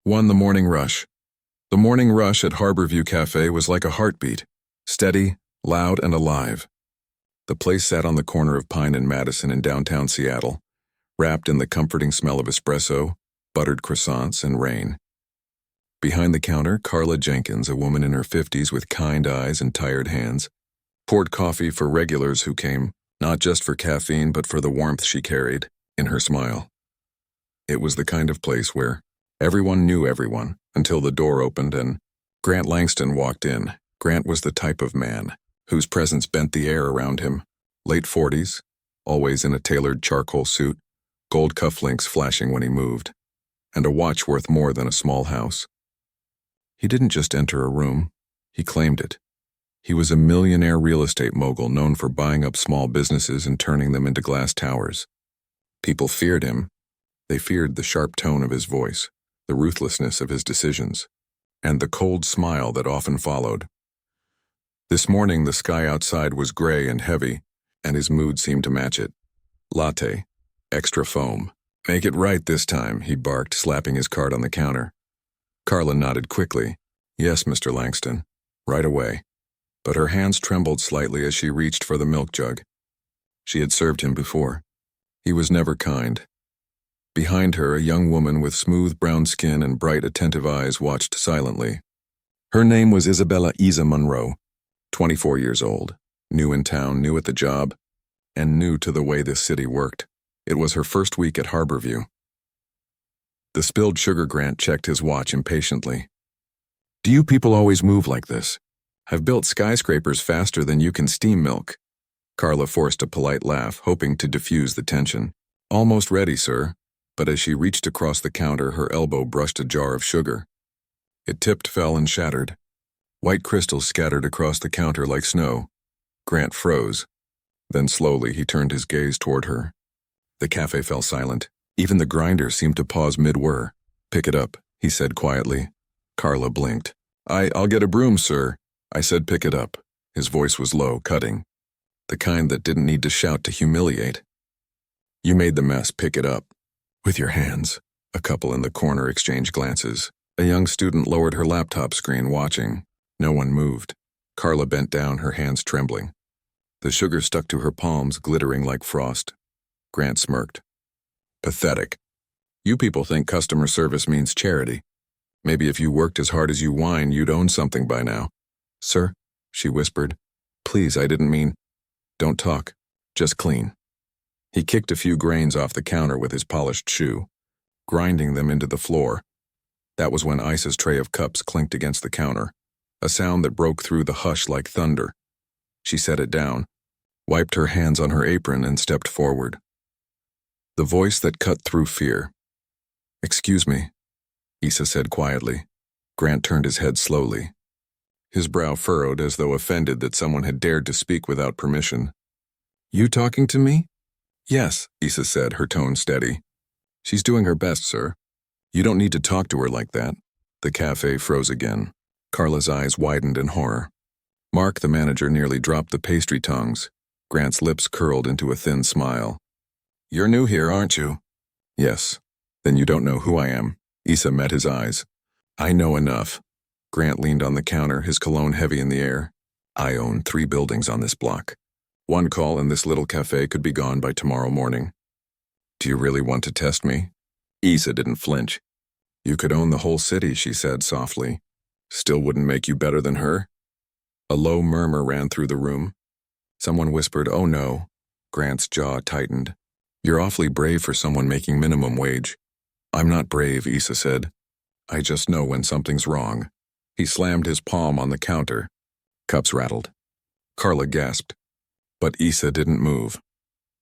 1. The morning rush. The morning rush at Harborview Cafe was like a heartbeat, steady, loud, and alive. The place sat on the corner of Pine and Madison in downtown Seattle, wrapped in the comforting smell of espresso, buttered croissants, and rain. Behind the counter, Carla Jenkins, a woman in her 50s with kind eyes and tired hands, poured coffee for regulars who came, not just for caffeine but for the warmth she carried in her smile. It was the kind of place where everyone knew everyone until the door opened and Grant Langston walked in. Grant was the type of man whose presence bent the air around him. Late 40s, always in a tailored charcoal suit, gold cufflinks flashing when he moved, and a watch worth more than a small house. He didn't just enter a room, he claimed it. He was a millionaire real estate mogul known for buying up small businesses and turning them into glass towers. People feared him. They feared the sharp tone of his voice, the ruthlessness of his decisions, and the cold smile that often followed. This morning the sky outside was gray and heavy, and his mood seemed to match it. Latte. Extra foam. Make it right this time, he barked, slapping his card on the counter. Carla nodded quickly. Yes, Mr. Langston. Right away. But her hands trembled slightly as she reached for the milk jug. She had served him before. He was never kind. Behind her, a young woman with smooth brown skin and bright, attentive eyes watched silently. Her name was Isabella Isa Monroe, 24 years old, new in town, new at the job, and new to the way this city worked. It was her first week at Harborview. The spilled sugar Grant checked his watch impatiently. Do you people always move like this? I've built skyscrapers faster than you can steam milk. Carla forced a polite laugh, hoping to diffuse the tension. Almost ready, sir. But as she reached across the counter, her elbow brushed a jar of sugar. It tipped, fell, and shattered. White crystals scattered across the counter like snow. Grant froze. Then slowly he turned his gaze toward her. The cafe fell silent. Even the grinder seemed to pause mid-whir. Pick it up, he said quietly. Carla blinked. I'll get a broom, sir. I said pick it up. His voice was low, cutting. The kind that didn't need to shout to humiliate. You made the mess, pick it up. With your hands. A couple in the corner exchanged glances. A young student lowered her laptop screen, watching. No one moved. Carla bent down, her hands trembling. The sugar stuck to her palms, glittering like frost. Grant smirked. Pathetic. You people think customer service means charity. Maybe if you worked as hard as you whine, you'd own something by now. Sir, she whispered. Please, I didn't mean. Don't talk. Just clean. He kicked a few grains off the counter with his polished shoe, grinding them into the floor. That was when Isa's tray of cups clinked against the counter, a sound that broke through the hush like thunder. She set it down, wiped her hands on her apron, and stepped forward. The voice that cut through fear. Excuse me, Isa said quietly. Grant turned his head slowly. His brow furrowed as though offended that someone had dared to speak without permission. You talking to me? Yes, Isa said, her tone steady. She's doing her best, sir. You don't need to talk to her like that. The cafe froze again. Carla's eyes widened in horror. Mark, the manager, nearly dropped the pastry tongs. Grant's lips curled into a thin smile. You're new here, aren't you? Yes. Then you don't know who I am. Isa met his eyes. I know enough. Grant leaned on the counter, his cologne heavy in the air. I own 3 buildings on this block. One call and this little cafe could be gone by tomorrow morning. Do you really want to test me? Isa didn't flinch. You could own the whole city, she said softly. Still wouldn't make you better than her? A low murmur ran through the room. Someone whispered, oh no. Grant's jaw tightened. You're awfully brave for someone making minimum wage. I'm not brave, Isa said. I just know when something's wrong. He slammed his palm on the counter. Cups rattled. Carla gasped. But Isa didn't move.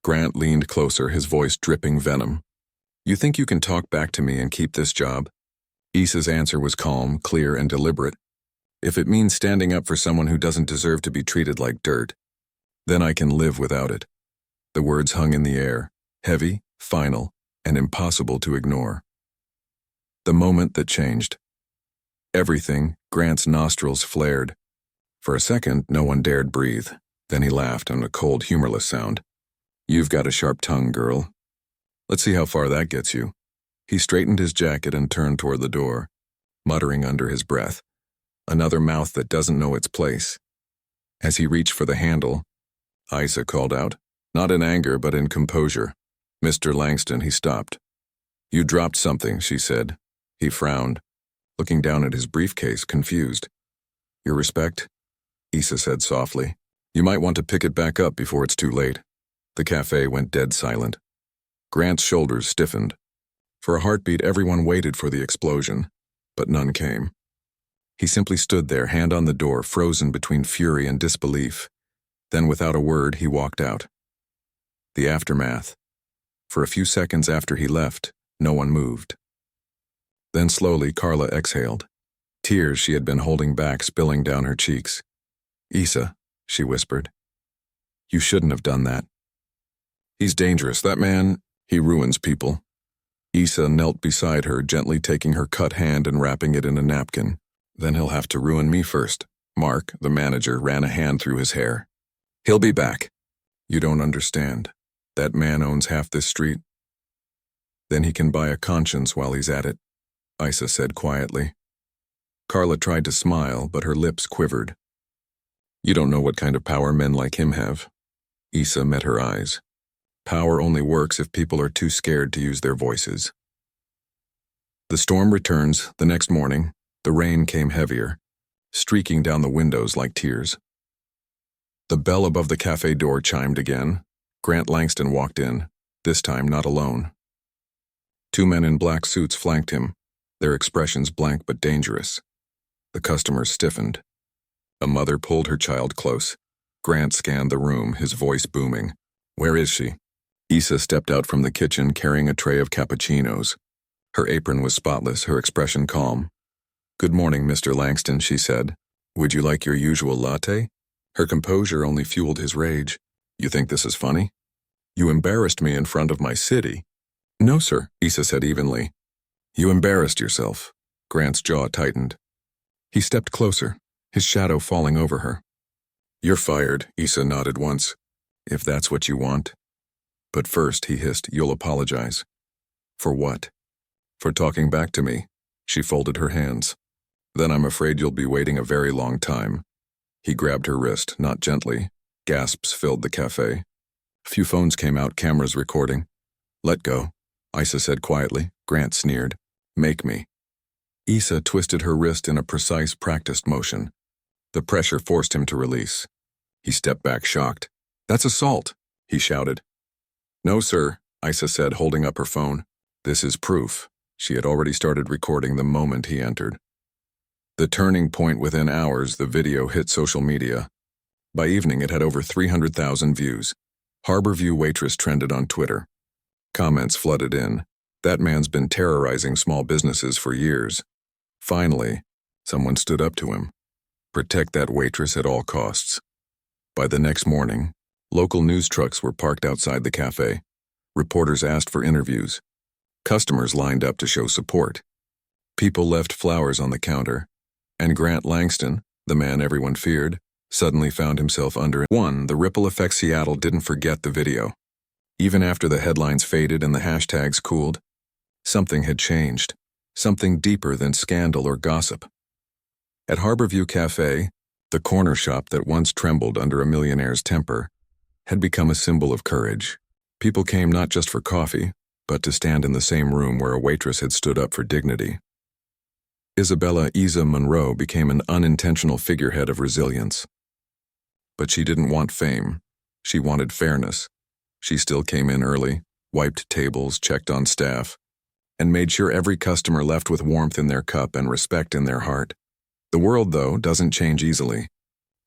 Grant leaned closer, his voice dripping venom. You think you can talk back to me and keep this job? Isa's answer was calm, clear, and deliberate. If it means standing up for someone who doesn't deserve to be treated like dirt, then I can live without it. The words hung in the air, heavy, final, and impossible to ignore. The moment that changed. Everything, Grant's nostrils flared. For a second, no one dared breathe. Then he laughed on a cold, humorless sound. You've got a sharp tongue, girl. Let's see how far that gets you. He straightened his jacket and turned toward the door. muttering under his breath. Another mouth that doesn't know its place. As he reached for the handle, Isa called out, not in anger but in composure. "Mr. Langston," he stopped. "You dropped something," she said. He frowned, looking down at his briefcase, confused. "Your respect?" Isa said softly. "You might want to pick it back up before it's too late." The cafe went dead silent. Grant's shoulders stiffened. For a heartbeat, everyone waited for the explosion, but none came. He simply stood there, hand on the door, frozen between fury and disbelief. Then, without a word, he walked out. The aftermath. For a few seconds after he left, no one moved. Then slowly, Carla exhaled. Tears she had been holding back spilling down her cheeks. "Isa," she whispered. "You shouldn't have done that. He's dangerous, that man. He ruins people." Isa knelt beside her, gently taking her cut hand and wrapping it in a napkin. "Then he'll have to ruin me first." Mark, the manager, ran a hand through his hair. "He'll be back." "You don't understand. That man owns half this street." "Then he can buy a conscience while he's at it," Isa said quietly. Carla tried to smile, but her lips quivered. "You don't know what kind of power men like him have." Isa met her eyes. "Power only works if people are too scared to use their voices." The storm returns. The next morning, the rain came heavier, streaking down the windows like tears. The bell above the cafe door chimed again. Grant Langston walked in, this time not alone. Two men in black suits flanked him, their expressions blank but dangerous. The customers stiffened. A mother pulled her child close. Grant scanned the room, his voice booming. "Where is she?" Isa stepped out from the kitchen carrying a tray of cappuccinos. Her apron was spotless, her expression calm. "Good morning, Mr. Langston," she said. "Would you like your usual latte?" Her composure only fueled his rage. "You think this is funny? You embarrassed me in front of my city." "No, sir," Isa said evenly. "You embarrassed yourself." Grant's jaw tightened. He stepped closer, his shadow falling over her. "You're fired," Isa nodded once. "If that's what you want." "But first," he hissed, "you'll apologize." "For what?" "For talking back to me." She folded her hands. "Then I'm afraid you'll be waiting a very long time." He grabbed her wrist, not gently. Gasps filled the cafe. A few phones came out, cameras recording. "Let go," Isa said quietly. Grant sneered. "Make me." Isa twisted her wrist in a precise, practiced motion. The pressure forced him to release. He stepped back, shocked. "That's assault," he shouted. "No, sir," Isa said, holding up her phone. "This is proof." She had already started recording the moment he entered. The turning point: within hours, the video hit social media. By evening, it had over 300,000 views. Harborview Waitress trended on Twitter. Comments flooded in. "That man's been terrorizing small businesses for years." Finally, someone stood up to him. Protect that waitress at all costs. By the next morning, local news trucks were parked outside the cafe. Reporters asked for interviews. Customers lined up to show support. People left flowers on the counter. And Grant Langston, the man everyone feared, suddenly found himself under one. The ripple effect. Seattle didn't forget the video. Even after the headlines faded and the hashtags cooled, something had changed. Something deeper than scandal or gossip. At Harborview Cafe, the corner shop that once trembled under a millionaire's temper, had become a symbol of courage. People came not just for coffee, but to stand in the same room where a waitress had stood up for dignity. Isabella Isa Monroe became an unintentional figurehead of resilience. But she didn't want fame. She wanted fairness. She still came in early, wiped tables, checked on staff, and made sure every customer left with warmth in their cup and respect in their heart. The world, though, doesn't change easily,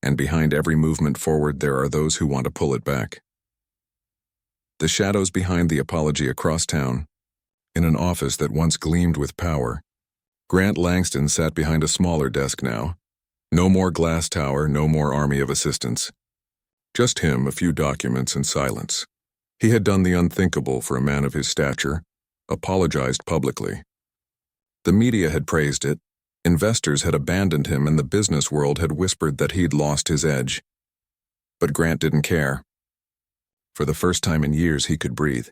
and behind every movement forward there are those who want to pull it back. The shadows behind the apology across town, in an office that once gleamed with power, Grant Langston sat behind a smaller desk now. No more glass tower, no more army of assistants. Just him, a few documents, and silence. He had done the unthinkable for a man of his stature, apologized publicly. The media had praised it, investors had abandoned him, and the business world had whispered that he'd lost his edge. But Grant didn't care. For the first time in years, he could breathe.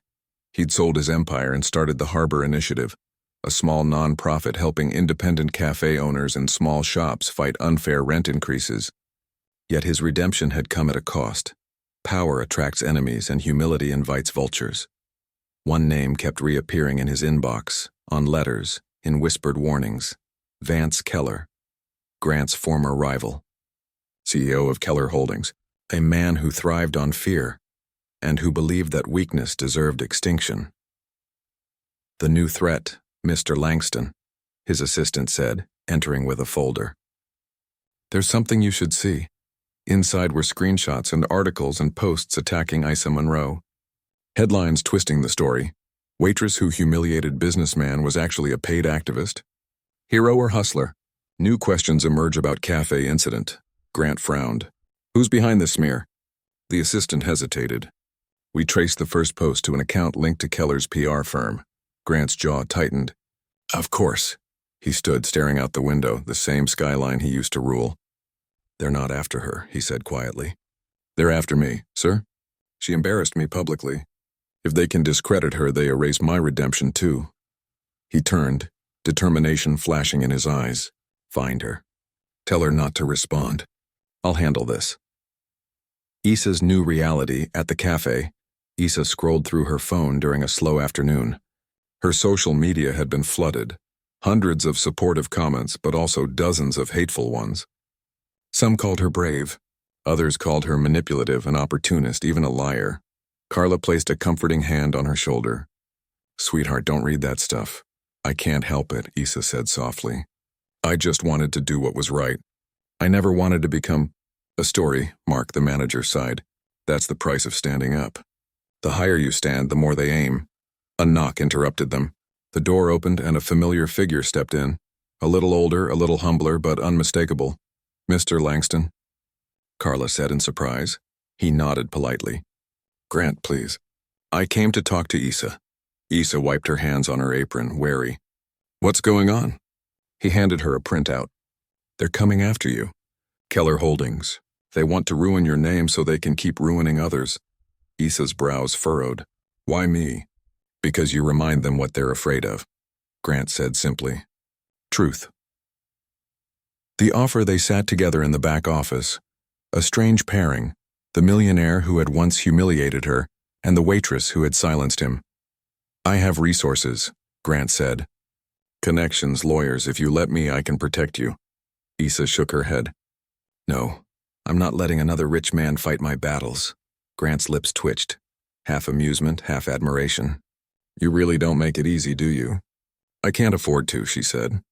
He'd sold his empire and started the Harbor Initiative, a small non-profit helping independent cafe owners and small shops fight unfair rent increases. Yet his redemption had come at a cost. Power attracts enemies and humility invites vultures. One name kept reappearing in his inbox, on letters, in whispered warnings. Vance Keller, Grant's former rival. CEO of Keller Holdings, a man who thrived on fear and who believed that weakness deserved extinction. The new threat, Mr. Langston, his assistant said, entering with a folder. There's something you should see. Inside were screenshots and articles and posts attacking Isa Monroe. Headlines twisting the story. Waitress who humiliated businessman was actually a paid activist. Hero or hustler? New questions emerge about cafe incident. Grant frowned. Who's behind this smear? The assistant hesitated. We traced the first post to an account linked to Keller's PR firm. Grant's jaw tightened. Of course. He stood staring out the window, the same skyline he used to rule. They're not after her, he said quietly. They're after me, sir. She embarrassed me publicly. If they can discredit her, they erase my redemption too. He turned, determination flashing in his eyes. Find her. Tell her not to respond. I'll handle this. Isa's new reality at the cafe. Isa scrolled through her phone during a slow afternoon. Her social media had been flooded. Hundreds of supportive comments, but also dozens of hateful ones. Some called her brave. Others called her manipulative, an opportunist, even a liar. Carla placed a comforting hand on her shoulder. Sweetheart, don't read that stuff. I can't help it, Isa said softly. I just wanted to do what was right. I never wanted to become a story, Mark, the manager sighed. That's the price of standing up. The higher you stand, the more they aim. A knock interrupted them. The door opened and a familiar figure stepped in. A little older, a little humbler, but unmistakable. Mr. Langston? Carla said in surprise. He nodded politely. Grant, please. I came to talk to Isa. Isa wiped her hands on her apron, wary. What's going on? He handed her a printout. They're coming after you. Keller Holdings. They want to ruin your name so they can keep ruining others. Isa's brows furrowed. Why me? Because you remind them what they're afraid of, Grant said simply. Truth. The offer they sat together in the back office. A strange pairing, the millionaire who had once humiliated her and the waitress who had silenced him. I have resources, Grant said. Connections, lawyers, if you let me, I can protect you. Isa shook her head. No, I'm not letting another rich man fight my battles. Grant's lips twitched, half amusement, half admiration. You really don't make it easy, do you? I can't afford to, she said.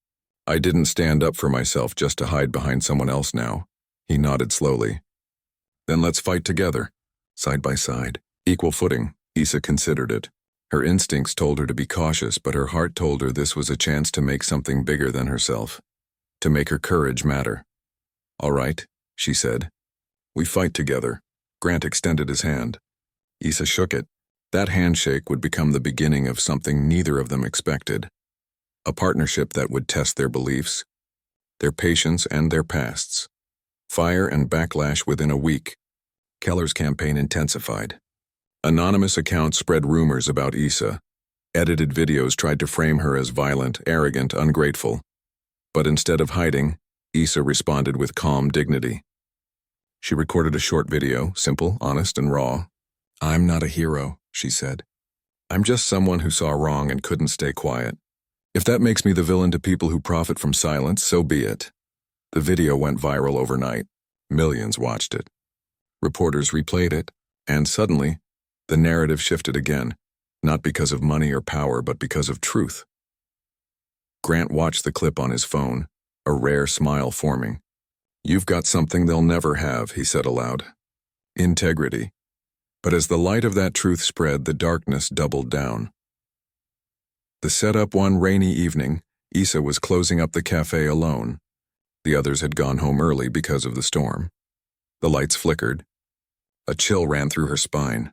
I didn't stand up for myself just to hide behind someone else now. He nodded slowly. Then let's fight together, side by side, equal footing. Isa considered it. Her instincts told her to be cautious, but her heart told her this was a chance to make something bigger than herself, to make her courage matter. All right, she said. We fight together. Grant extended his hand. Isa shook it. That handshake would become the beginning of something neither of them expected. A partnership that would test their beliefs, their patience and their pasts. Fire and backlash within a week. Keller's campaign intensified. Anonymous accounts spread rumors about Isa. Edited videos tried to frame her as violent, arrogant, ungrateful. But instead of hiding, Isa responded with calm dignity. She recorded a short video, simple, honest, and raw. I'm not a hero, she said. I'm just someone who saw wrong and couldn't stay quiet. If that makes me the villain to people who profit from silence, so be it. The video went viral overnight. Millions watched it. Reporters replayed it, and suddenly, the narrative shifted again, not because of money or power, but because of truth. Grant watched the clip on his phone, a rare smile forming. You've got something they'll never have, he said aloud. Integrity. But as the light of that truth spread, the darkness doubled down. The setup one rainy evening, Isa was closing up the cafe alone. The others had gone home early because of the storm. The lights flickered. A chill ran through her spine.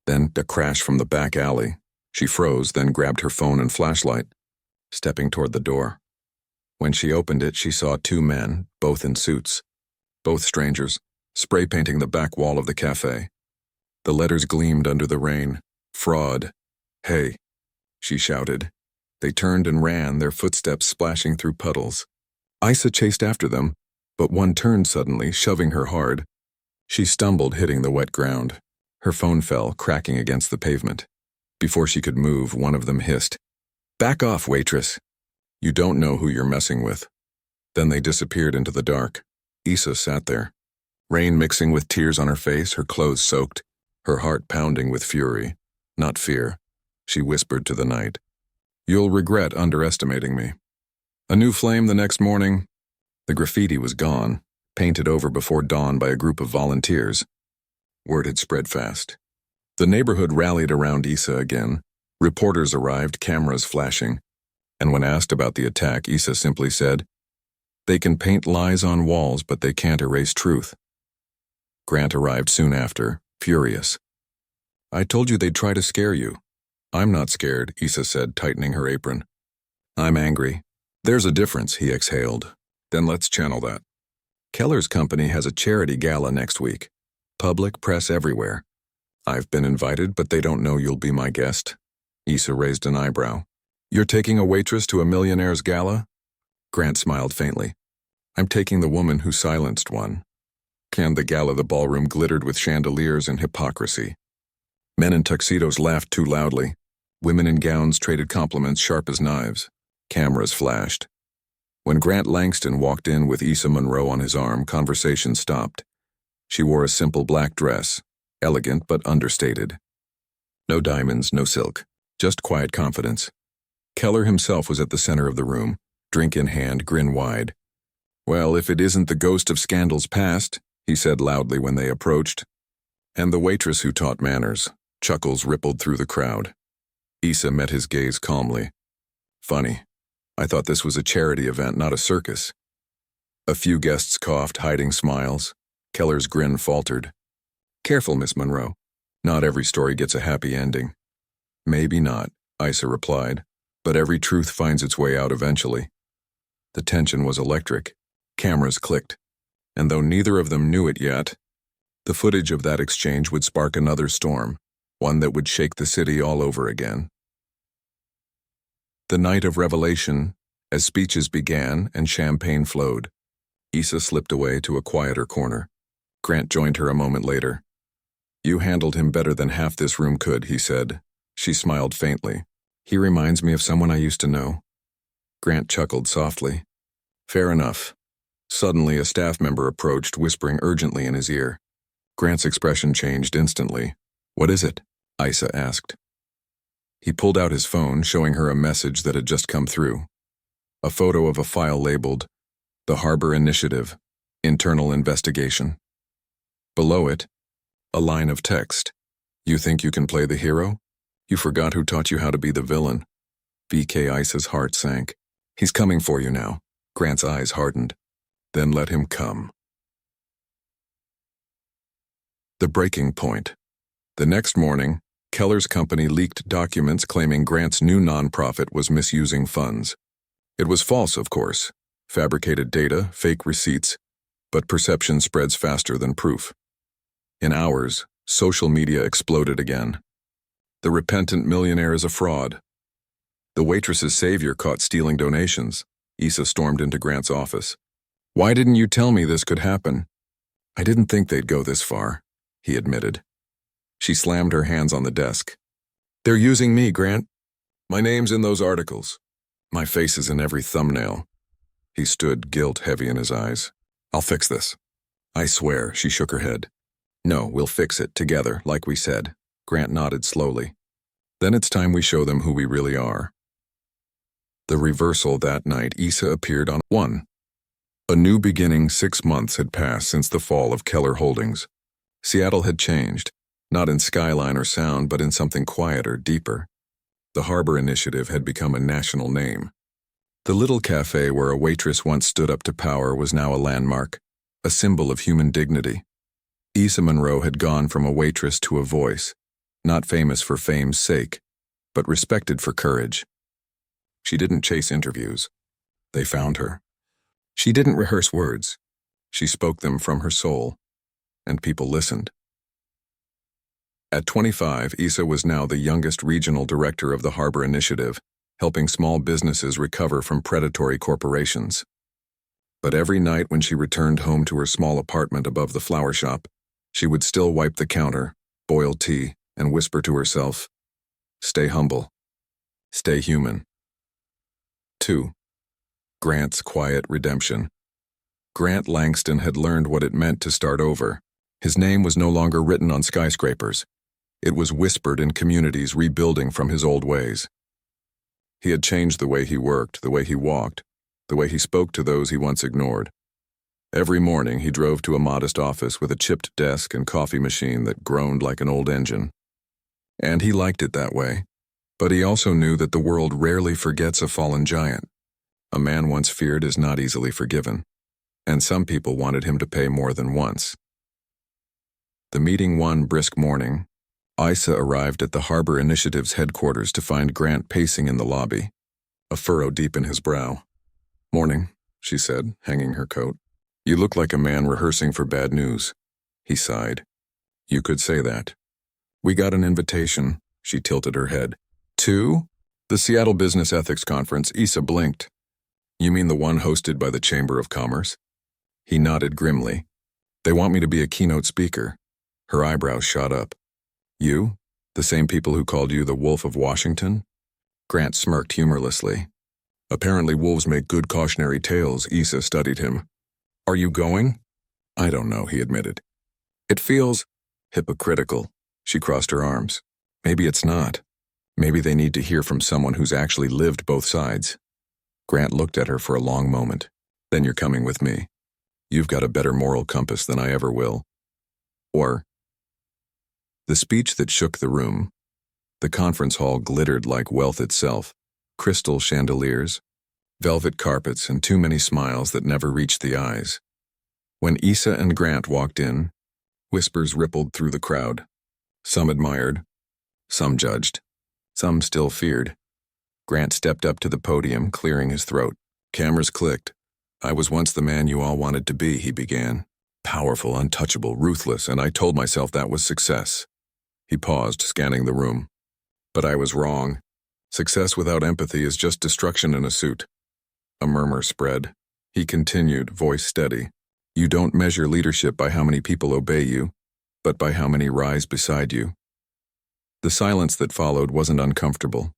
Then a crash from the back alley. She froze, then grabbed her phone and flashlight, stepping toward the door. When she opened it, she saw two men, both in suits, both strangers, spray painting the back wall of the cafe. The letters gleamed under the rain. Fraud. Hey, she shouted. They turned and ran, their footsteps splashing through puddles. Isa chased after them, but one turned suddenly, shoving her hard. She stumbled, hitting the wet ground. Her phone fell, cracking against the pavement. Before she could move, one of them hissed, "Back off, waitress. You don't know who you're messing with." Then they disappeared into the dark. Isa sat there, rain mixing with tears on her face, her clothes soaked, her heart pounding with fury, not fear. She whispered to the night, "You'll regret underestimating me." A new flame the next morning. The graffiti was gone, painted over before dawn by a group of volunteers. Word had spread fast. The neighborhood rallied around Isa again. Reporters arrived, cameras flashing. And when asked about the attack, Isa simply said, "They can paint lies on walls, but they can't erase truth." Grant arrived soon after, furious. "I told you they'd try to scare you." "I'm not scared," Isa said, tightening her apron. "I'm angry." "There's a difference," he exhaled. "Then let's channel that. Keller's company has a charity gala next week. Public, press everywhere. I've been invited, but they don't know you'll be my guest." Isa raised an eyebrow. "You're taking a waitress to a Millionaire's gala?" Grant smiled faintly. "I'm taking the woman who silenced one." And the gala, the ballroom glittered with chandeliers and hypocrisy. Men in tuxedos laughed too loudly. Women in gowns traded compliments sharp as knives. Cameras flashed. When Grant Langston walked in with Isa Monroe on his arm, conversation stopped. She wore a simple black dress, elegant but understated. No diamonds, no silk, just quiet confidence. Keller himself was at the center of the room, drink in hand, grin wide. "Well, if it isn't the ghost of scandals past," he said loudly when they approached. "And the waitress who taught manners." Chuckles rippled through the crowd. Isa met his gaze calmly. "Funny. I thought this was a charity event, not a circus." A few guests coughed, hiding smiles. Keller's grin faltered. "Careful, Miss Monroe. Not every story gets a happy ending." "Maybe not," Isa replied, "but every truth finds its way out eventually." The tension was electric. Cameras clicked. And though neither of them knew it yet, the footage of that exchange would spark another storm, one that would shake the city all over again. The night of revelation, as speeches began and champagne flowed, Isa slipped away to a quieter corner. Grant joined her a moment later. "You handled him better than half this room could," he said. She smiled faintly. "He reminds me of someone I used to know." Grant chuckled softly. "Fair enough." Suddenly, a staff member approached, whispering urgently in his ear. Grant's expression changed instantly. "What is it?" Isa asked. He pulled out his phone, showing her a message that had just come through. A photo of a file labeled, "The Harbor Initiative, Internal Investigation." Below it, a line of text. "You think you can play the hero? You forgot who taught you how to be the villain." BK Isa's heart sank. "He's coming for you now." Grant's eyes hardened. "Then let him come." The breaking point. The next morning, Keller's company leaked documents claiming Grant's new nonprofit was misusing funds. It was false, of course. Fabricated data, fake receipts, but perception spreads faster than proof. In hours, social media exploded again. The repentant millionaire is a fraud. The waitress's savior caught stealing donations. Isa stormed into Grant's office. "Why didn't you tell me this could happen?" "I didn't think they'd go this far," he admitted. She slammed her hands on the desk. "They're using me, Grant. My name's in those articles. My face is in every thumbnail." He stood, guilt heavy in his eyes. "I'll fix this." "I swear," she shook her head. "No, we'll fix it, together, like we said." Grant nodded slowly. "Then it's time we show them who we really are." The reversal that night, Isa appeared on 1. A new beginning. 6 months had passed since the fall of Keller Holdings. Seattle had changed, not in skyline or sound, but in something quieter, deeper. The Harbor Initiative had become a national name. The little cafe where a waitress once stood up to power was now a landmark, a symbol of human dignity. Isa Monroe had gone from a waitress to a voice, not famous for fame's sake, but respected for courage. She didn't chase interviews. They found her. She didn't rehearse words. She spoke them from her soul, and people listened. At 25, Isa was now the youngest regional director of the Harbor Initiative, helping small businesses recover from predatory corporations. But every night when she returned home to her small apartment above the flower shop, she would still wipe the counter, boil tea, and whisper to herself, "Stay humble. Stay human." 2. Grant's quiet redemption. Grant Langston had learned what it meant to start over. His name was no longer written on skyscrapers. It was whispered in communities rebuilding from his old ways. He had changed the way he worked, the way he walked, the way he spoke to those he once ignored. Every morning he drove to a modest office with a chipped desk and coffee machine that groaned like an old engine. And he liked it that way. But he also knew that the world rarely forgets a fallen giant. A man once feared is not easily forgiven. And some people wanted him to pay more than once. The meeting one brisk morning, Isa arrived at the Harbor Initiative's headquarters to find Grant pacing in the lobby, a furrow deep in his brow. "Morning," she said, hanging her coat. "You look like a man rehearsing for bad news." He sighed. "You could say that." "We got an invitation." She tilted her head. "To?" "The Seattle Business Ethics Conference." Isa blinked. "You mean the one hosted by the Chamber of Commerce?" He nodded grimly. "They want me to be a keynote speaker." Her eyebrows shot up. "You? The same people who called you the Wolf of Washington?" Grant smirked humorlessly. "Apparently wolves make good cautionary tales." Isa studied him. "Are you going?" "I don't know," he admitted. "It feels hypocritical." She crossed her arms. "Maybe it's not. Maybe they need to hear from someone who's actually lived both sides." Grant looked at her for a long moment. "Then you're coming with me. You've got a better moral compass than I ever will." Or, the speech that shook the room. The conference hall glittered like wealth itself, crystal chandeliers, velvet carpets, and too many smiles that never reached the eyes. When Isa and Grant walked in, whispers rippled through the crowd. Some admired, some judged, some still feared. Grant stepped up to the podium, clearing his throat. Cameras clicked. "I was once the man you all wanted to be," he began. "Powerful, untouchable, ruthless, and I told myself that was success." He paused, scanning the room. "But I was wrong. Success without empathy is just destruction in a suit." A murmur spread. He continued, voice steady. "You don't measure leadership by how many people obey you, but by how many rise beside you." The silence that followed wasn't uncomfortable.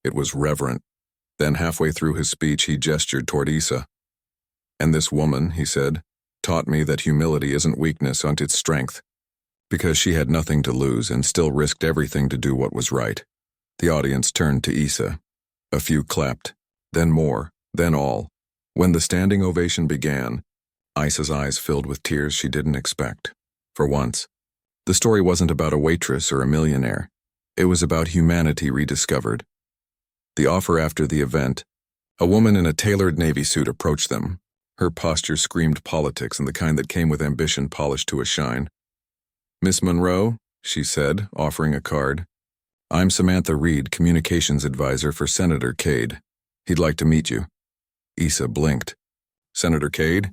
It was reverent. Then halfway through his speech, he gestured toward Isa. "And this woman," he said, "taught me that humility isn't weakness, it's strength." Because she had nothing to lose and still risked everything to do what was right. The audience turned to Isa. A few clapped, then more, then all. When the standing ovation began, Isa's eyes filled with tears she didn't expect. For once, the story wasn't about a waitress or a millionaire. It was about humanity rediscovered. The offer after the event, a woman in a tailored navy suit approached them. Her posture screamed politics and the kind that came with ambition polished to a shine. "Miss Monroe," she said, offering a card. "I'm Samantha Reed, communications advisor for Senator Cade. He'd like to meet you." Isa blinked. "Senator Cade?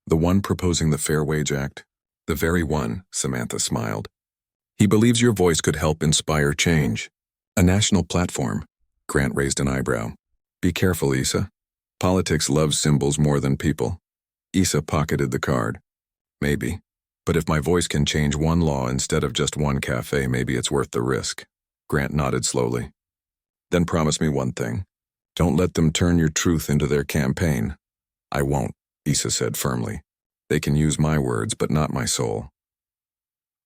The one proposing the Fair Wage Act?" "The very one," Samantha smiled. "He believes your voice could help inspire change." "A national platform." Grant raised an eyebrow. "Be careful, Isa. Politics loves symbols more than people." Isa pocketed the card. "Maybe. But if my voice can change one law instead of just one cafe, maybe it's worth the risk." Grant nodded slowly. "Then promise me one thing. Don't let them turn your truth into their campaign." "I won't," Isa said firmly. "They can use my words, but not my soul."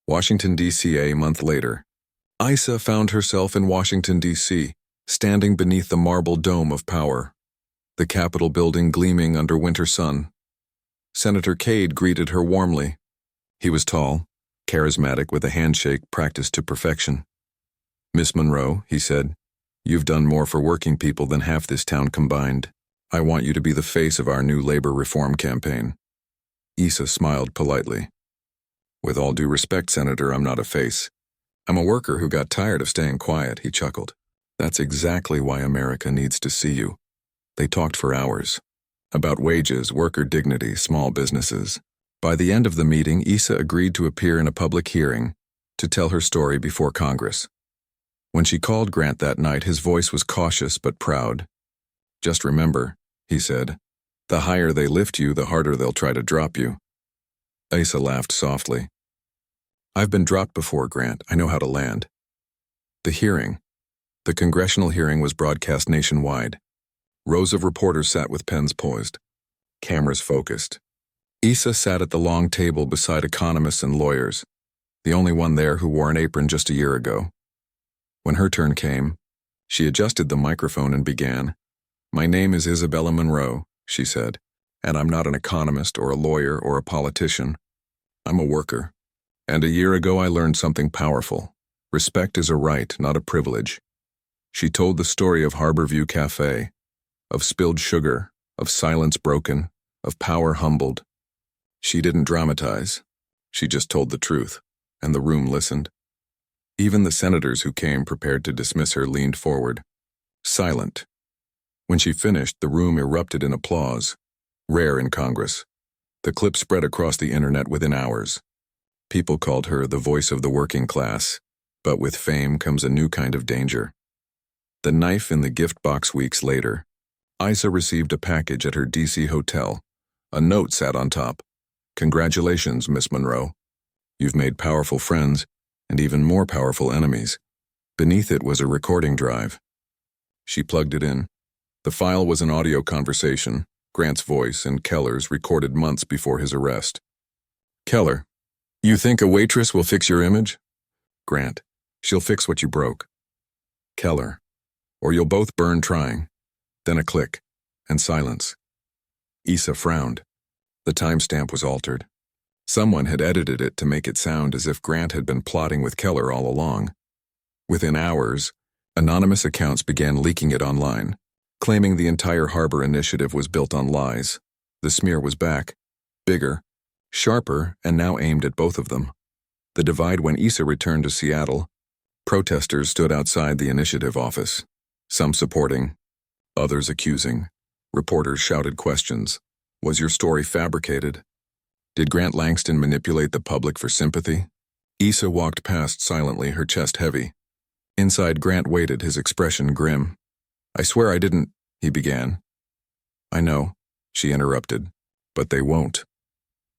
Washington, D.C. A month later. Isa found herself in Washington, D.C., standing beneath the marble dome of power, the Capitol building gleaming under winter sun. Senator Cade greeted her warmly. He was tall, charismatic, with a handshake practiced to perfection. "Miss Monroe," he said, "you've done more for working people than half this town combined. I want you to be the face of our new labor reform campaign." Isa smiled politely. "With all due respect, Senator, I'm not a face. I'm a worker who got tired of staying quiet," he chuckled. "That's exactly why America needs to see you." They talked for hours. About wages, worker dignity, small businesses. By the end of the meeting, Isa agreed to appear in a public hearing to tell her story before Congress. When she called Grant that night, his voice was cautious but proud. "Just remember," he said, "the higher they lift you, the harder they'll try to drop you." Asa laughed softly. "I've been dropped before, Grant. I know how to land." The congressional hearing was broadcast nationwide. Rows of reporters sat with pens poised, cameras focused. Asa sat at the long table beside economists and lawyers, the only one there who wore an apron just a year ago. When her turn came, she adjusted the microphone and began. "My name is Isabella Monroe," she said, "and I'm not an economist or a lawyer or a politician. I'm a worker. And a year ago I learned something powerful. Respect is a right, not a privilege." She told the story of Harborview Cafe, of spilled sugar, of silence broken, of power humbled. She didn't dramatize. She just told the truth, and the room listened. Even the senators who came prepared to dismiss her leaned forward, silent. When she finished, the room erupted in applause, rare in Congress. The clip spread across the internet within hours. People called her the voice of the working class, but with fame comes a new kind of danger. The knife in the gift box weeks later, Isa received a package at her D.C. hotel. A note sat on top. "Congratulations, Miss Monroe. You've made powerful friends and even more powerful enemies." Beneath it was a recording drive. She plugged it in. The file was an audio conversation, Grant's voice and Keller's, recorded months before his arrest. "Keller, you think a waitress will fix your image?" Grant, "She'll fix what you broke." Keller, "Or you'll both burn trying." Then a click, and silence. Isa frowned. The timestamp was altered. Someone had edited it to make it sound as if Grant had been plotting with Keller all along. Within hours, anonymous accounts began leaking it online, claiming the entire Harbor initiative was built on lies. The smear was back, bigger, sharper, and now aimed at both of them. The divide when Isa returned to Seattle. Protesters stood outside the initiative office, some supporting, others accusing. Reporters shouted questions. Was your story fabricated? Did Grant Langston manipulate the public for sympathy? Isa walked past silently, her chest heavy. Inside, Grant waited, his expression grim. "I swear I didn't," he began. "I know," she interrupted, "but they won't.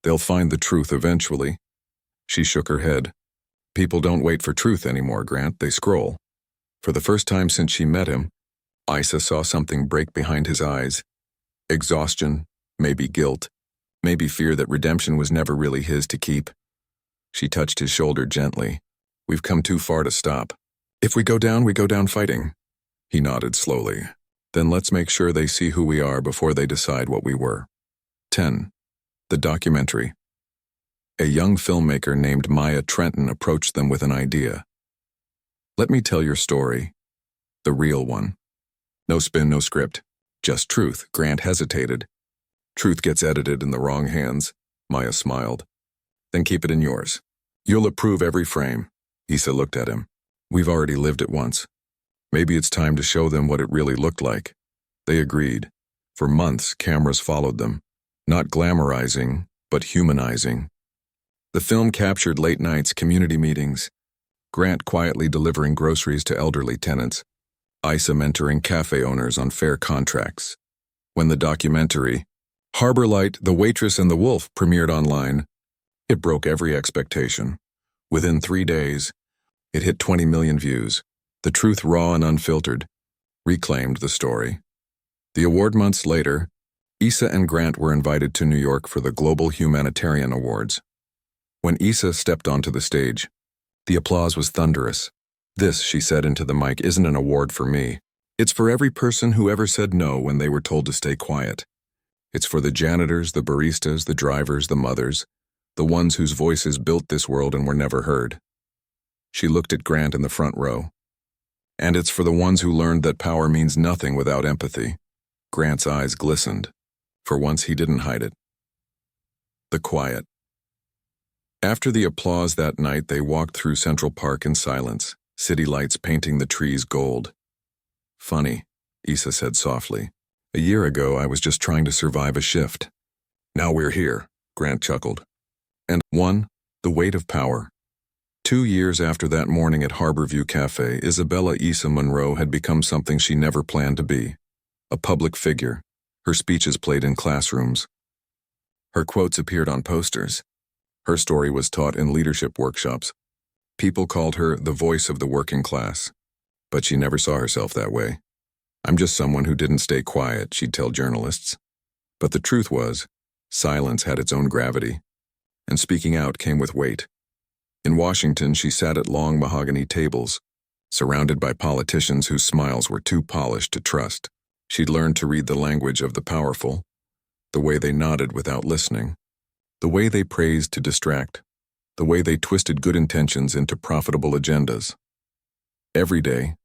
They'll find the truth eventually." She shook her head. "People don't wait for truth anymore, Grant, they scroll." For the first time since she met him, Isa saw something break behind his eyes. Exhaustion, maybe guilt, maybe fear that redemption was never really his to keep. She touched his shoulder gently. "We've come too far to stop. If we go down fighting." He nodded slowly. "Then let's make sure they see who we are before they decide what we were." 10. The documentary. A young filmmaker named Maya Trenton approached them with an idea. "Let me tell your story. The real one. No spin, no script. Just truth." Grant hesitated. "Truth gets edited in the wrong hands," Maya smiled. "Then keep it in yours. You'll approve every frame." Isa looked at him. "We've already lived it once. Maybe it's time to show them what it really looked like." They agreed. For months, cameras followed them, not glamorizing, but humanizing. The film captured late nights, community meetings, Grant quietly delivering groceries to elderly tenants, Isa mentoring cafe owners on fair contracts. When the documentary, Harbor Light, The Waitress and the Wolf, premiered online, it broke every expectation. Within 3 days, it hit 20 million views. The truth, raw and unfiltered, reclaimed the story. The award months later, Isa and Grant were invited to New York for the Global Humanitarian Awards. When Isa stepped onto the stage, the applause was thunderous. "This," she said into the mic, "isn't an award for me. It's for every person who ever said no when they were told to stay quiet. It's for the janitors, the baristas, the drivers, the mothers, the ones whose voices built this world and were never heard." She looked at Grant in the front row. "And it's for the ones who learned that power means nothing without empathy." Grant's eyes glistened. For once, he didn't hide it. The quiet. After the applause that night, they walked through Central Park in silence, city lights painting the trees gold. "Funny," Isa said softly. "A year ago, I was just trying to survive a shift. Now we're here," Grant chuckled. "And 1. The weight of power. 2 years after that morning at Harborview Cafe, Isabella Issa Monroe had become something she never planned to be. A public figure. Her speeches played in classrooms. Her quotes appeared on posters. Her story was taught in leadership workshops. People called her the voice of the working class. But she never saw herself that way. "I'm just someone who didn't stay quiet," she'd tell journalists. But the truth was, silence had its own gravity, and speaking out came with weight. In Washington, she sat at long mahogany tables, surrounded by politicians whose smiles were too polished to trust. She'd learned to read the language of the powerful, the way they nodded without listening, the way they praised to distract, the way they twisted good intentions into profitable agendas. Every day,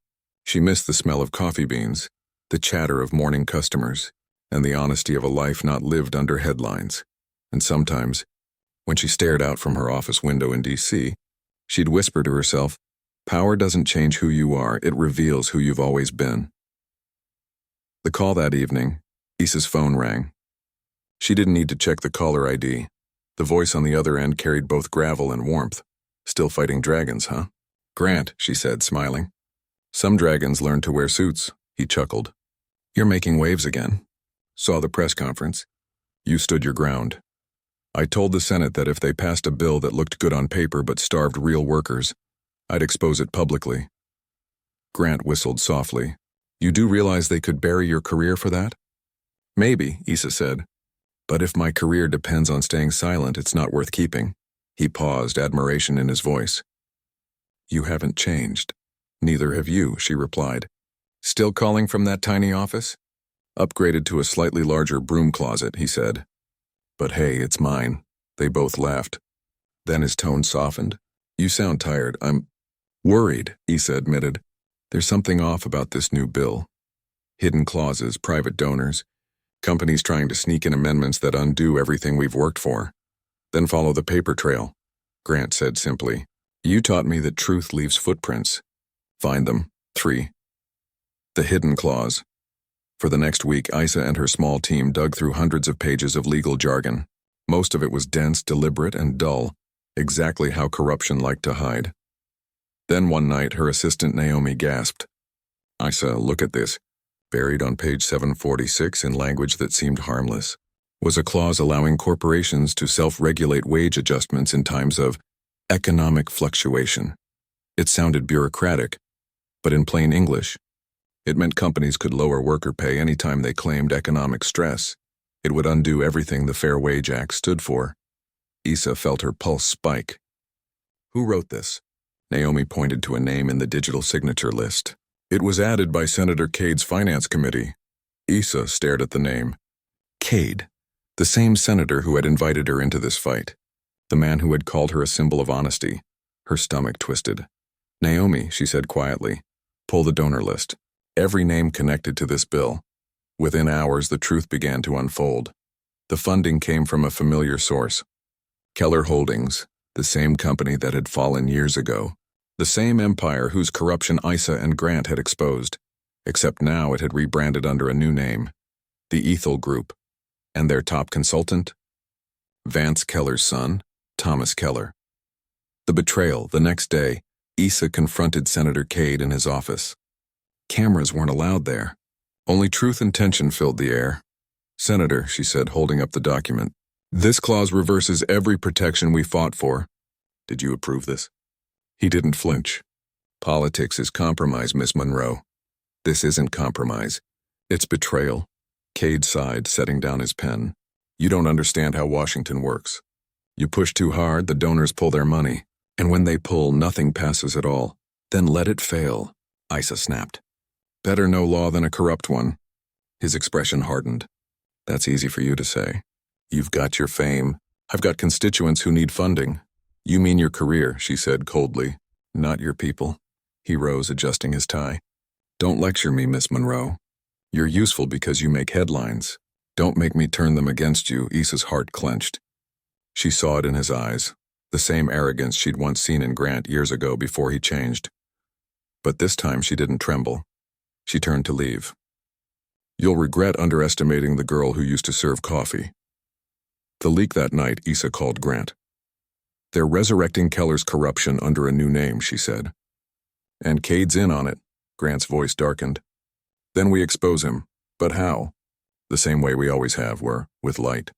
she missed the smell of coffee beans, the chatter of morning customers, and the honesty of a life not lived under headlines. And sometimes, when she stared out from her office window in D.C., she'd whisper to herself, "Power doesn't change who you are, it reveals who you've always been." The call that evening, Issa's phone rang. She didn't need to check the caller ID. The voice on the other end carried both gravel and warmth. "Still fighting dragons, huh?" "Grant," she said, smiling. "Some dragons learn to wear suits," he chuckled. "You're making waves again." "Saw the press conference. You stood your ground. I told the Senate that if they passed a bill that looked good on paper but starved real workers, I'd expose it publicly." Grant whistled softly. "You do realize they could bury your career for that?" "Maybe," Issa said. "But if my career depends on staying silent, it's not worth keeping." He paused, admiration in his voice. "You haven't changed." "Neither have you," she replied. "Still calling from that tiny office?" "Upgraded to a slightly larger broom closet," he said. "But hey, it's mine." They both laughed. Then his tone softened. "You sound tired." "I'm worried," Issa admitted. "There's something off about this new bill. Hidden clauses, private donors, companies trying to sneak in amendments that undo everything we've worked for. Then follow the paper trail." Grant said simply, "You taught me that truth leaves footprints. Find them." 3. The hidden clause. For the next week, Issa and her small team dug through hundreds of pages of legal jargon. Most of it was dense, deliberate, and dull, exactly how corruption liked to hide. Then one night, her assistant Naomi gasped. "Issa, look at this." Buried on page 746 in language that seemed harmless was a clause allowing corporations to self-regulate wage adjustments in times of economic fluctuation. It sounded bureaucratic, but in plain English, it meant companies could lower worker pay anytime they claimed economic stress. It would undo everything the Fair Wage Act stood for. Issa felt her pulse spike. "Who wrote this?" Naomi pointed to a name in the digital signature list. "It was added by Senator Cade's Finance Committee." Issa stared at the name. Cade, the same senator who had invited her into this fight. The man who had called her a symbol of honesty. Her stomach twisted. "Naomi," she said quietly, "pull the donor list. Every name connected to this bill." Within hours, the truth began to unfold. The funding came from a familiar source. Keller Holdings, the same company that had fallen years ago. The same empire whose corruption Issa and Grant had exposed, except now it had rebranded under a new name, the Ethel Group, and their top consultant, Vance Keller's son, Thomas Keller. The betrayal. The next day, Issa confronted Senator Cade in his office. Cameras weren't allowed there. Only truth and tension filled the air. "Senator," she said, holding up the document, "this clause reverses every protection we fought for. Did you approve this?" He didn't flinch. "Politics is compromise, Miss Monroe." "This isn't compromise. It's betrayal." Cade sighed, setting down his pen. "You don't understand how Washington works. You push too hard, the donors pull their money. And when they pull, nothing passes at all. Then let it fail," Issa snapped. "Better no law than a corrupt one." His expression hardened. "That's easy for you to say. You've got your fame. I've got constituents who need funding." "You mean your career," she said coldly. "Not your people." He rose, adjusting his tie. "Don't lecture me, Miss Monroe. You're useful because you make headlines. Don't make me turn them against you." Issa's heart clenched. She saw it in his eyes, the same arrogance she'd once seen in Grant years ago before he changed. But this time she didn't tremble. She turned to leave. "You'll regret underestimating the girl who used to serve coffee." The leak that night, Issa called Grant. They're resurrecting Keller's corruption under a new name, she said. And Cade's in on it. Grant's voice darkened. Then we expose him. But how? The same way we always have, with light.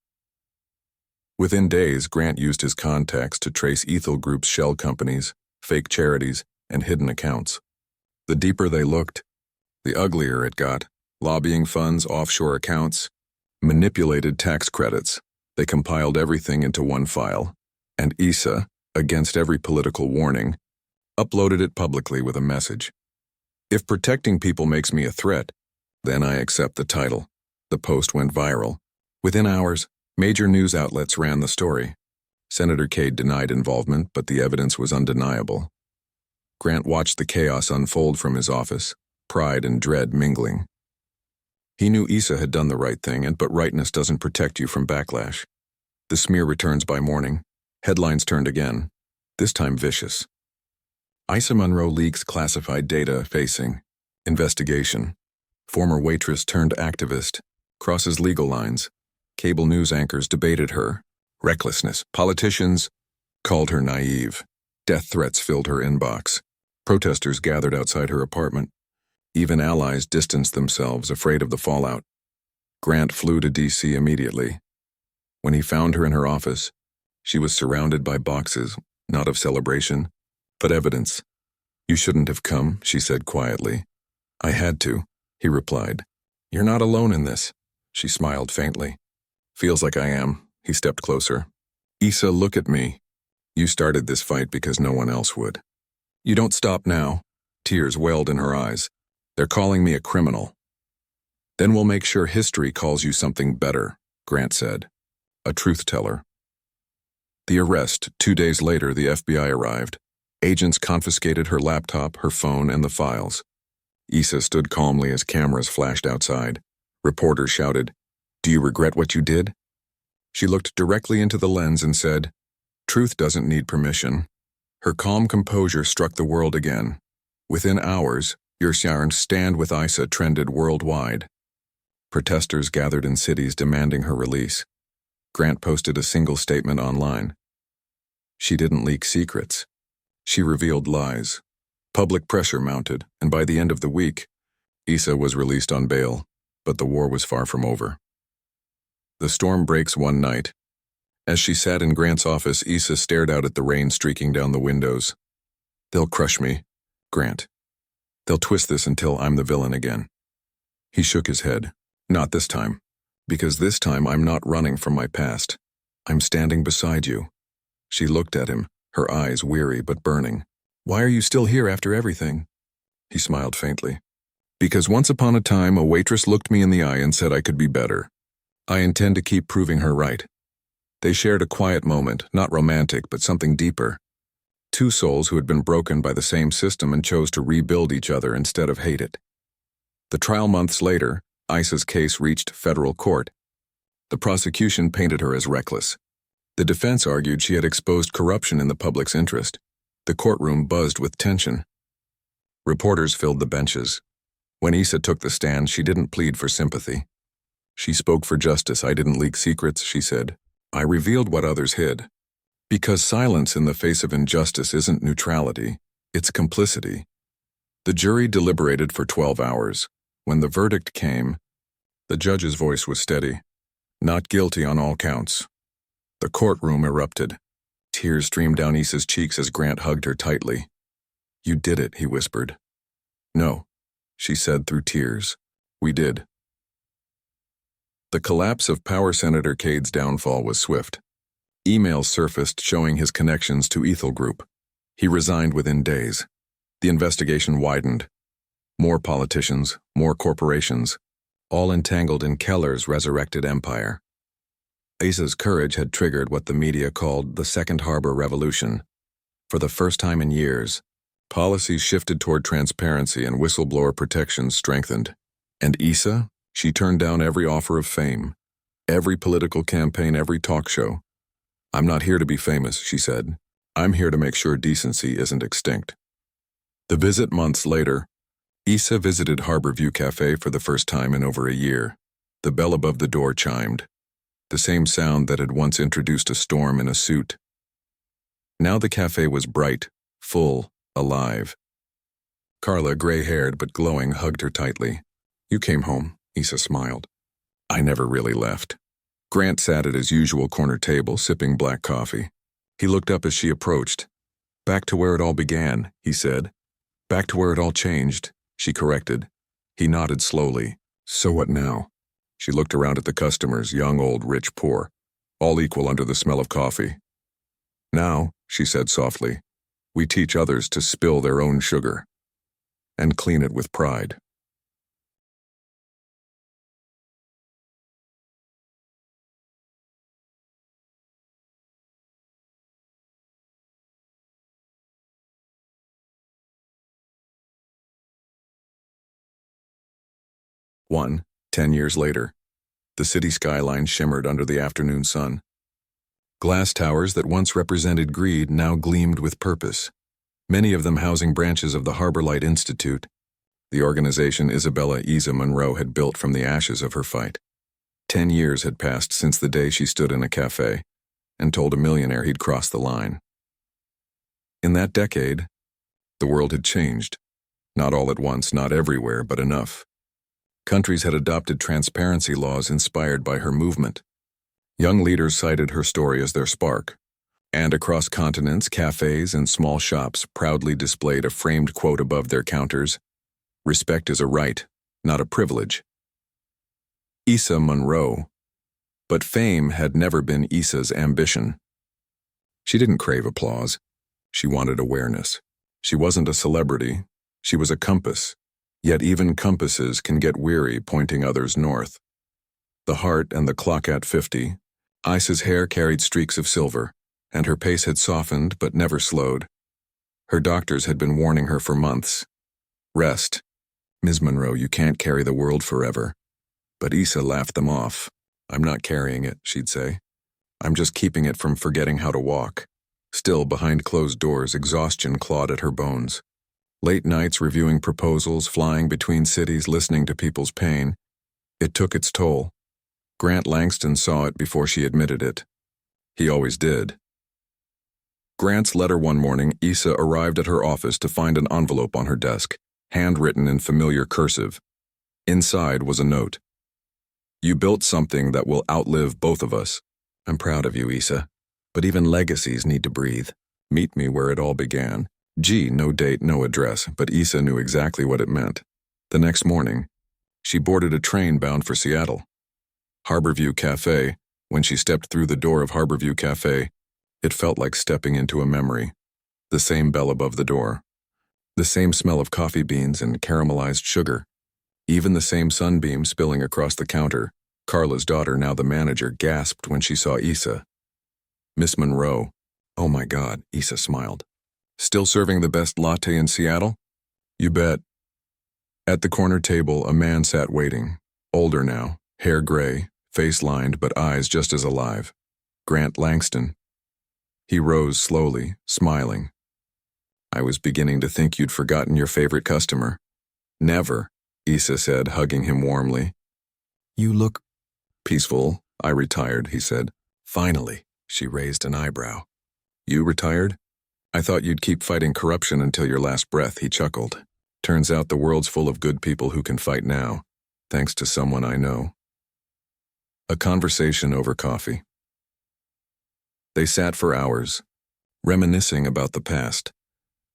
Within days, Grant used his contacts to trace Ethel Group's shell companies, fake charities, and hidden accounts. The deeper they looked, the uglier it got. Lobbying funds, offshore accounts, manipulated tax credits. They compiled everything into one file. And Issa, against every political warning, uploaded it publicly with a message. If protecting people makes me a threat, then I accept the title. The post went viral. Within hours, major news outlets ran the story. Senator Cade denied involvement, but the evidence was undeniable. Grant watched the chaos unfold from his office, pride and dread mingling. He knew Issa had done the right thing, but rightness doesn't protect you from backlash. The smear returns by morning. Headlines turned again, this time vicious. Issa Munro leaks classified data facing investigation. Former waitress turned activist crosses legal lines. Cable news anchors debated her recklessness. Politicians called her naive. Death threats filled her inbox. Protesters gathered outside her apartment. Even allies distanced themselves, afraid of the fallout. Grant flew to D.C. immediately. When he found her in her office, she was surrounded by boxes, not of celebration, but evidence. You shouldn't have come, she said quietly. I had to, he replied. You're not alone in this, she smiled faintly. Feels like I am, he stepped closer. Issa, look at me. You started this fight because no one else would. You don't stop now. Tears welled in her eyes. They're calling me a criminal. Then we'll make sure history calls you something better, Grant said. A truth teller. The arrest. 2 days later, the FBI arrived. Agents confiscated her laptop, her phone, and the files. Issa stood calmly as cameras flashed outside. Reporters shouted, Do you regret what you did? She looked directly into the lens and said, Truth doesn't need permission. Her calm composure struck the world again. Within hours, your stand with Issa trended worldwide. Protesters gathered in cities demanding her release. Grant posted a single statement online. She didn't leak secrets. She revealed lies. Public pressure mounted, and by the end of the week, Issa was released on bail, but the war was far from over. The storm breaks one night. As she sat in Grant's office, Issa stared out at the rain streaking down the windows. They'll crush me, Grant. They'll twist this until I'm the villain again. He shook his head. Not this time. Because this time I'm not running from my past. I'm standing beside you. She looked at him, her eyes weary but burning. Why are you still here after everything? He smiled faintly. Because once upon a time a waitress looked me in the eye and said I could be better. I intend to keep proving her right. They shared a quiet moment, not romantic but something deeper. Two souls who had been broken by the same system and chose to rebuild each other instead of hate it. The trial months later, Issa's case reached federal court. The prosecution painted her as reckless. The defense argued she had exposed corruption in the public's interest. The courtroom buzzed with tension. Reporters filled the benches. When Issa took the stand, she didn't plead for sympathy. She spoke for justice. I didn't leak secrets, she said. I revealed what others hid. Because silence in the face of injustice isn't neutrality, it's complicity. The jury deliberated for 12 hours. When the verdict came, the judge's voice was steady. Not guilty on all counts. The courtroom erupted. Tears streamed down Issa's cheeks as Grant hugged her tightly. You did it, he whispered. No, she said through tears. We did. The collapse of Power Senator Cade's downfall was swift. Emails surfaced showing his connections to Ethel Group. He resigned within days. The investigation widened. More politicians, more corporations, all entangled in Keller's resurrected empire. Issa's courage had triggered what the media called the Second Harbor Revolution. For the first time in years, policies shifted toward transparency and whistleblower protections strengthened. And Issa? She turned down every offer of fame, every political campaign, every talk show. I'm not here to be famous, she said. I'm here to make sure decency isn't extinct. The visit months later, Issa visited Harborview Cafe for the first time in over a year. The bell above the door chimed. The same sound that had once introduced a storm in a suit. Now the cafe was bright, full, alive. Carla, gray-haired but glowing, hugged her tightly. "You came home," Issa smiled. "I never really left." Grant sat at his usual corner table, sipping black coffee. He looked up as she approached. "Back to where it all began," he said. "Back to where it all changed," she corrected. He nodded slowly. "So what now?" She looked around at the customers, young, old, rich, poor, all equal under the smell of coffee. "Now," she said softly, "we teach others to spill their own sugar and clean it with pride." One, 10 years later, the city skyline shimmered under the afternoon sun. Glass towers that once represented greed now gleamed with purpose, many of them housing branches of the Harbor Light Institute, the organization Isabella Isa Monroe had built from the ashes of her fight. 10 years had passed since the day she stood in a cafe and told a millionaire he'd crossed the line. In that decade, the world had changed. Not all at once, not everywhere, but enough. Countries had adopted transparency laws inspired by her movement. Young leaders cited her story as their spark. And across continents, cafes and small shops proudly displayed a framed quote above their counters: "Respect is a right, not a privilege." Isa Monroe. But fame had never been Isa's ambition. She didn't crave applause. She wanted awareness. She wasn't a celebrity. She was a compass. Yet even compasses can get weary pointing others north. The heart and the clock at 50. Isa's hair carried streaks of silver, and her pace had softened but never slowed. Her doctors had been warning her for months. "Rest. Ms. Monroe, you can't carry the world forever." But Isa laughed them off. "I'm not carrying it," she'd say. "I'm just keeping it from forgetting how to walk." Still, behind closed doors, exhaustion clawed at her bones. Late nights reviewing proposals, flying between cities, listening to people's pain. It took its toll. Grant Langston saw it before she admitted it. He always did. Grant's letter one morning, Isa arrived at her office to find an envelope on her desk, handwritten in familiar cursive. Inside was a note. "You built something that will outlive both of us. I'm proud of you, Isa. But even legacies need to breathe. Meet me where it all began." Gee, no date, no address, but Isa knew exactly what it meant. The next morning, she boarded a train bound for Seattle. Harborview Cafe. When she stepped through the door of Harborview Cafe, it felt like stepping into a memory. The same bell above the door. The same smell of coffee beans and caramelized sugar. Even the same sunbeam spilling across the counter. Carla's daughter, now the manager, gasped when she saw Isa. "Miss Monroe." "Oh my God," Isa smiled. "Still serving the best latte in Seattle?" "You bet." At the corner table, a man sat waiting. Older now, hair gray, face lined, but eyes just as alive. Grant Langston. He rose slowly, smiling. "I was beginning to think you'd forgotten your favorite customer." "Never," Isa said, hugging him warmly. "You look peaceful." "I retired," he said. "Finally," she raised an eyebrow. "You retired? I thought you'd keep fighting corruption until your last breath," he chuckled. "Turns out the world's full of good people who can fight now, thanks to someone I know." A conversation over coffee. They sat for hours, reminiscing about the past,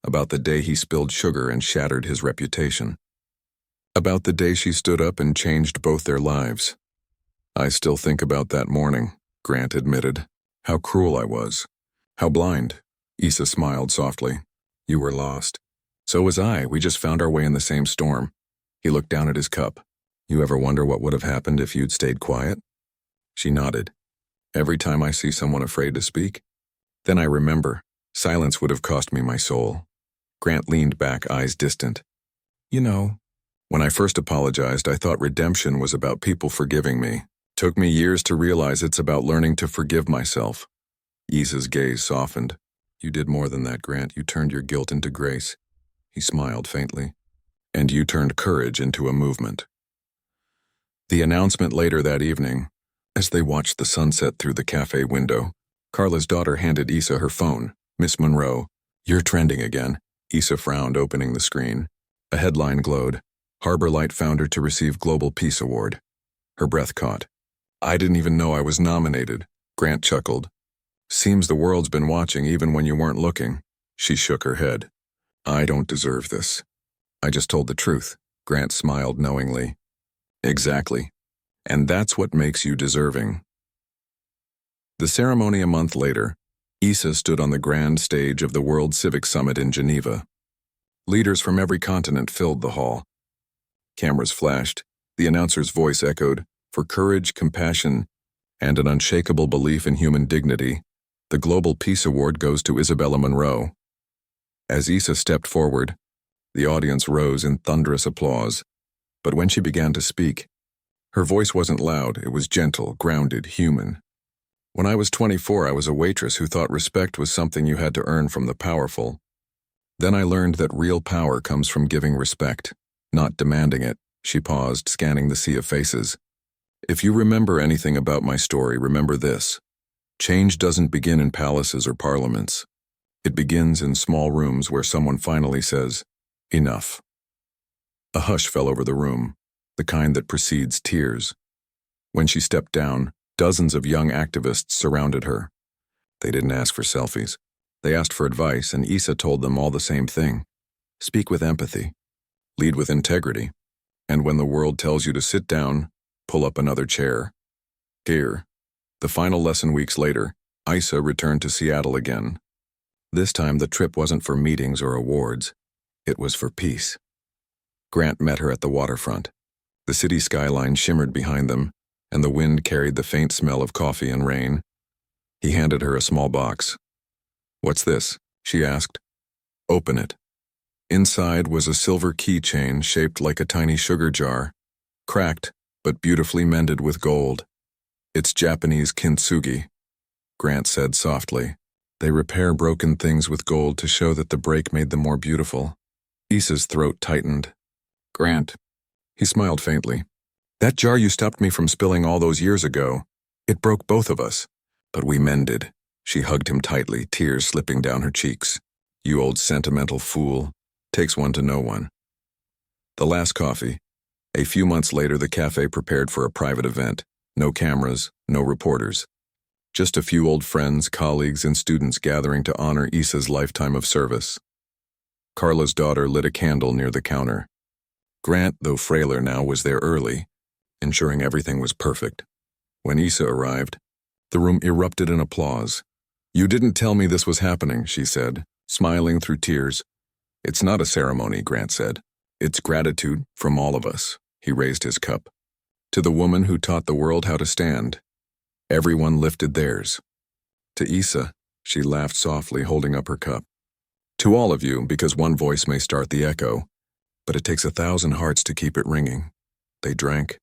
about the day he spilled sugar and shattered his reputation, about the day she stood up and changed both their lives. "I still think about that morning," Grant admitted. "How cruel I was. How blind." Isa smiled softly. "You were lost." "So was I. We just found our way in the same storm." He looked down at his cup. "You ever wonder what would have happened if you'd stayed quiet?" She nodded. "Every time I see someone afraid to speak, then I remember, silence would have cost me my soul." Grant leaned back, eyes distant. "You know, when I first apologized, I thought redemption was about people forgiving me. Took me years to realize it's about learning to forgive myself." Isa's gaze softened. "You did more than that, Grant. You turned your guilt into grace." He smiled faintly. "And you turned courage into a movement." The announcement later that evening, as they watched the sunset through the cafe window, Carla's daughter handed Isa her phone. Miss Monroe, you're trending again. Issa frowned, opening the screen. A headline glowed. Harbor Light founder to receive Global Peace Award. Her breath caught. I didn't even know I was nominated. Grant chuckled. Seems the world's been watching even when you weren't looking. She shook her head. I don't deserve this. I just told the truth. Grant smiled knowingly. Exactly. And that's what makes you deserving. The ceremony a month later, Issa stood on the grand stage of the World Civic Summit in Geneva. Leaders from every continent filled the hall. Cameras flashed, the announcer's voice echoed, for courage, compassion, and an unshakable belief in human dignity, the Global Peace Award goes to Isabella Monroe. As Issa stepped forward, the audience rose in thunderous applause, but when she began to speak, her voice wasn't loud, it was gentle, grounded, human. When I was 24, I was a waitress who thought respect was something you had to earn from the powerful. Then I learned that real power comes from giving respect, not demanding it. She paused, scanning the sea of faces. If you remember anything about my story, remember this. Change doesn't begin in palaces or parliaments. It begins in small rooms where someone finally says, enough. A hush fell over the room, the kind that precedes tears. When she stepped down, dozens of young activists surrounded her. They didn't ask for selfies. They asked for advice, and Issa told them all the same thing. Speak with empathy. Lead with integrity. And when the world tells you to sit down, pull up another chair. Here, the final lesson weeks later, Issa returned to Seattle again. This time the trip wasn't for meetings or awards. It was for peace. Grant met her at the waterfront. The city skyline shimmered behind them, and the wind carried the faint smell of coffee and rain. He handed her a small box. What's this? She asked. Open it. Inside was a silver keychain shaped like a tiny sugar jar, cracked but beautifully mended with gold. It's Japanese kintsugi, Grant said softly. They repair broken things with gold to show that the break made them more beautiful. Issa's throat tightened. Grant. He smiled faintly. That jar you stopped me from spilling all those years ago, it broke both of us. But we mended. She hugged him tightly, tears slipping down her cheeks. You old sentimental fool. Takes one to know one. The last coffee. A few months later, the cafe prepared for a private event. No cameras, no reporters. Just a few old friends, colleagues, and students gathering to honor Issa's lifetime of service. Carla's daughter lit a candle near the counter. Grant, though frailer now, was there early, ensuring everything was perfect. When Issa arrived, the room erupted in applause. You didn't tell me this was happening, she said, smiling through tears. It's not a ceremony, Grant said. It's gratitude from all of us. He raised his cup. To the woman who taught the world how to stand. Everyone lifted theirs. To Issa, she laughed softly, holding up her cup. To all of you, because one voice may start the echo, but it takes 1,000 hearts to keep it ringing. They drank,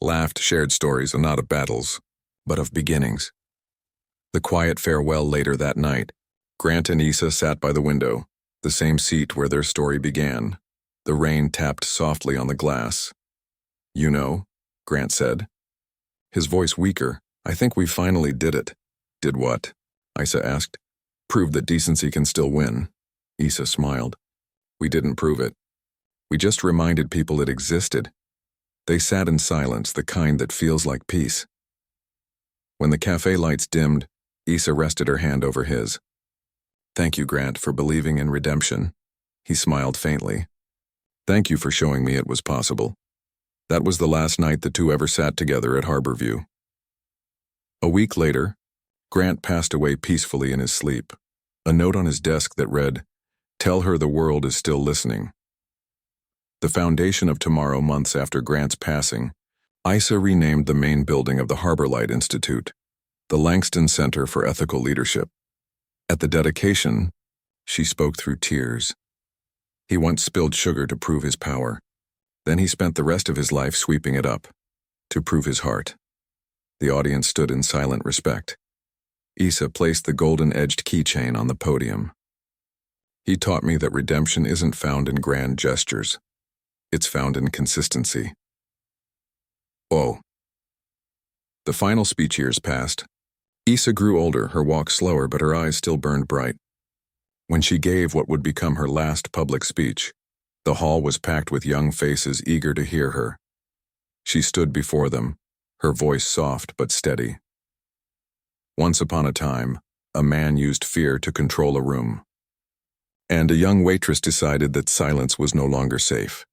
laughed, shared stories, and not of battles, but of beginnings. The quiet farewell later that night, Grant and Issa sat by the window, the same seat where their story began. The rain tapped softly on the glass. You know, Grant said. His voice weaker. I think we finally did it. Did what? Issa asked. Proved that decency can still win. Issa smiled. We didn't prove it. We just reminded people it existed. They sat in silence, the kind that feels like peace. When the cafe lights dimmed, Issa rested her hand over his. Thank you, Grant, for believing in redemption. He smiled faintly. Thank you for showing me it was possible. That was the last night the two ever sat together at Harborview. A week later, Grant passed away peacefully in his sleep. A note on his desk that read, Tell her the world is still listening. The foundation of tomorrow, months after Grant's passing, Issa renamed the main building of the Harbor Light Institute, the Langston Center for Ethical Leadership. At the dedication, she spoke through tears. He once spilled sugar to prove his power. Then he spent the rest of his life sweeping it up, to prove his heart. The audience stood in silent respect. Issa placed the golden-edged keychain on the podium. He taught me that redemption isn't found in grand gestures. It's found in consistency. Oh. The final speech years passed. Issa grew older, her walk slower, but her eyes still burned bright. When she gave what would become her last public speech, the hall was packed with young faces eager to hear her. She stood before them, her voice soft but steady. Once upon a time, a man used fear to control a room. And a young waitress decided that silence was no longer safe.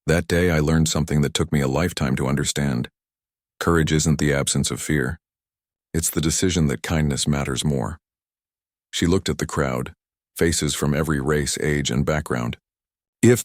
That day I learned something that took me a lifetime to understand. Courage isn't the absence of fear. It's the decision that kindness matters more. She looked at the crowd, faces from every race, age, and background. If